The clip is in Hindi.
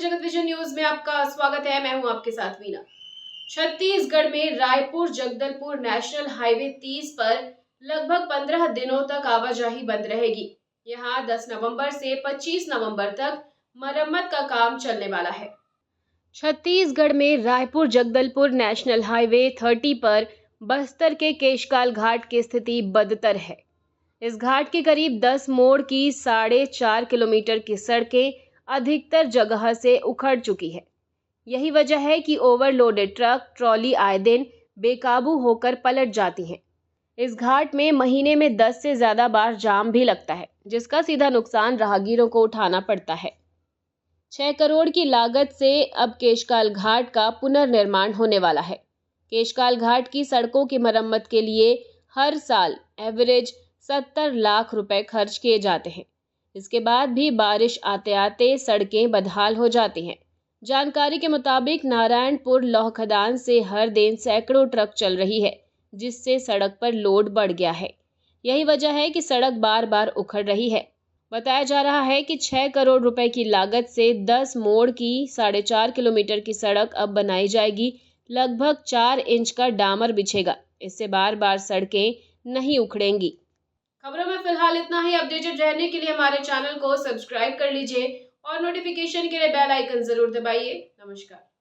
जगत विजन न्यूज में आपका स्वागत है। मैं हूं आपके साथ वीना। छत्तीसगढ़ में रायपुर जगदलपुर नेशनल हाईवे 30 पर लगभग 15 दिनों तक आवाजाही बंद रहेगी। यहां 10 नवंबर से 25 नवंबर तक मरम्मत का काम चलने वाला है। छत्तीसगढ़ में रायपुर जगदलपुर नेशनल हाईवे 30 पर बस्तर के केशकाल घाट की स्थिति बदतर है। इस घाट के करीब 10 मोड़ की 4.5 किलोमीटर की सड़कें अधिकतर जगह से उखड़ चुकी है। यही वजह है कि ओवरलोडेड ट्रक ट्रॉली आए दिन बेकाबू होकर पलट जाती हैं। इस घाट में महीने में 10 से ज्यादा बार जाम भी लगता है, जिसका सीधा नुकसान राहगीरों को उठाना पड़ता है। 6 करोड़ की लागत से अब केशकाल घाट का पुनर्निर्माण होने वाला है। केशकाल घाट की सड़कों की मरम्मत के लिए हर साल एवरेज 70 लाख रुपए खर्च किए जाते हैं। इसके बाद भी बारिश आते आते सड़कें बदहाल हो जाती हैं। जानकारी के मुताबिक नारायणपुर लौह खदान से हर दिन सैकड़ों ट्रक चल रही है, जिससे सड़क पर लोड बढ़ गया है। यही वजह है कि सड़क बार बार उखड़ रही है। बताया जा रहा है कि 6 करोड़ रुपए की लागत से 10 मोड़ की 4.5 किलोमीटर की सड़क अब बनाई जाएगी। लगभग 4 इंच का डामर बिछेगा। इससे बार बार सड़कें नहीं उखड़ेंगी। खबरों में फिलहाल इतना ही। अपडेटेड रहने के लिए हमारे चैनल को सब्सक्राइब कर लीजिए और नोटिफिकेशन के लिए बेल आइकन जरूर दबाइए। नमस्कार।